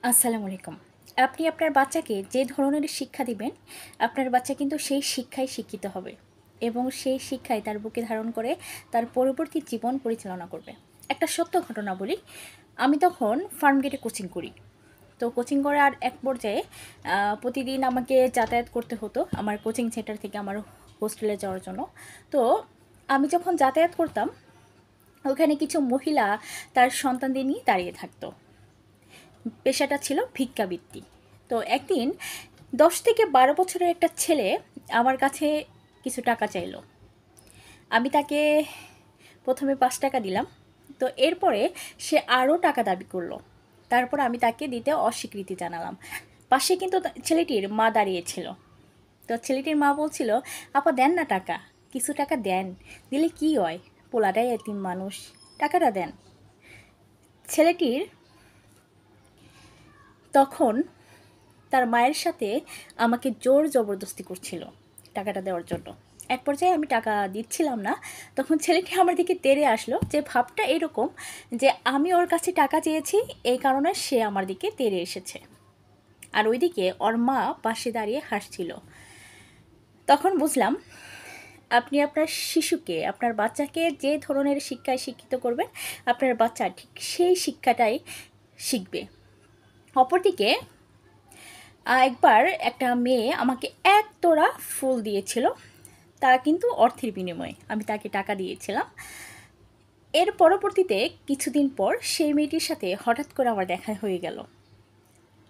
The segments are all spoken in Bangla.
আসসালামু আলাইকুম। আপনি আপনার বাচ্চাকে যে ধরনের শিক্ষা দিবেন, আপনার বাচ্চা কিন্তু সেই শিক্ষায় শিক্ষিত হবে এবং সেই শিক্ষাই তার বুকে ধারণ করে তার পরবর্তী জীবন পরিচালনা করবে। একটা সত্য ঘটনা বলি, আমি তখন ফার্ম গেটে কোচিং করি। তো কোচিং করার এক পর্যায়ে প্রতিদিন আমাকে যাতায়াত করতে হতো আমার কোচিং সেন্টার থেকে আমার হোস্টেলে যাওয়ার জন্য। তো আমি যখন যাতায়াত করতাম, ওখানে কিছু মহিলা তার সন্তানদের নিয়ে দাঁড়িয়ে থাকতো। পেশাটা ছিল ভিক্ষাবৃত্তি। তো একদিন 10 থেকে 12 বছরের একটা ছেলে আমার কাছে কিছু টাকা চাইলো। আমি তাকে প্রথমে 5 টাকা দিলাম। তো এরপরে সে আরও টাকা দাবি করলো। তারপর আমি তাকে দিতে অস্বীকৃতি জানালাম। পাশে কিন্তু ছেলেটির মা দাঁড়িয়েছিল। তো ছেলেটির মা বলছিল, আপা দেন না টাকা, কিছু টাকা দেন, দিলে কি হয়, পোলাটাই এতিম মানুষ, টাকাটা দেন। ছেলেটির তখন তার মায়ের সাথে আমাকে জোর জবরদস্তি করছিল টাকাটা দেওয়ার জন্য। এক পর্যায়ে আমি টাকা দিচ্ছিলাম না, তখন ছেলেটি আমার দিকে তেড়ে আসলো, যে ভাবটা এরকম যে আমি ওর কাছে টাকা চেয়েছি, এই কারণে সে আমার দিকে তেড়ে এসেছে। আর ওইদিকে ওর মা পাশে দাঁড়িয়ে হাসছিল। তখন বুঝলাম, আপনি আপনার শিশুকে, আপনার বাচ্চাকে যে ধরনের শিক্ষায় শিক্ষিত করবেন, আপনার বাচ্চা ঠিক সেই শিক্ষাটাই শিখবে। অপরদিকে একবার একটা মেয়ে আমাকে এক তোড়া ফুল দিয়েছিল, তা কিন্তু অর্থের বিনিময়ে আমি তাকে টাকা দিয়েছিলাম। এর পরবর্তীতে কিছুদিন পর সেই মেয়েটির সাথে হঠাৎ করে আমার দেখা হয়ে গেল।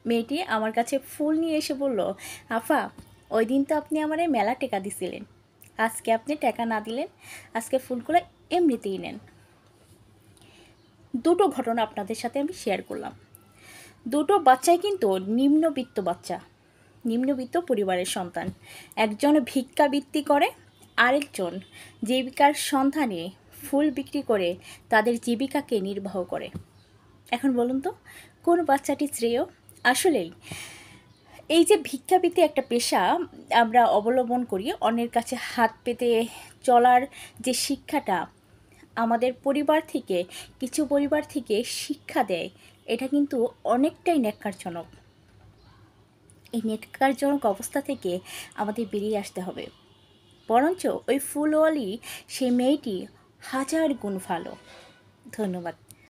মেয়েটি আমার কাছে ফুল নিয়ে এসে বলল, আফা, ওই দিন তো আপনি আমারে মেলা টাকা দিছিলেন, আজকে আপনি টাকা না দিলেন, আজকে ফুলগুলো এমনিতেই নেন। দুটো ঘটনা আপনাদের সাথে আমি শেয়ার করলাম। দুটো বাচ্চাই কিন্তু নিম্নবিত্ত বাচ্চা, নিম্নবিত্ত পরিবারের সন্তান। একজন ভিক্ষাবৃত্তি করে, আরেকজন জীবিকার সন্ধানে ফুল বিক্রি করে তাদের জীবিকাকে নির্বাহ করে। এখন বলুন তো, কোন বাচ্চাটি শ্রেয়? আসলেই এই যে ভিক্ষাবৃত্তি একটা পেশা আমরা অবলম্বন করি, অন্যের কাছে হাত পেতে চলার যে শিক্ষাটা আমাদের পরিবার থেকে, কিছু পরিবার থেকে শিক্ষা দেয়, এটা কিন্তু অনেকটাই ন্যাক্কারজনক। এই ন্যাক্কারজনক অবস্থা থেকে আমাদের বেরিয়ে আসতে হবে। বরঞ্চ ওই ফুলওয়ালি সেই মেয়েটি হাজার গুণ ভালো। ধন্যবাদ।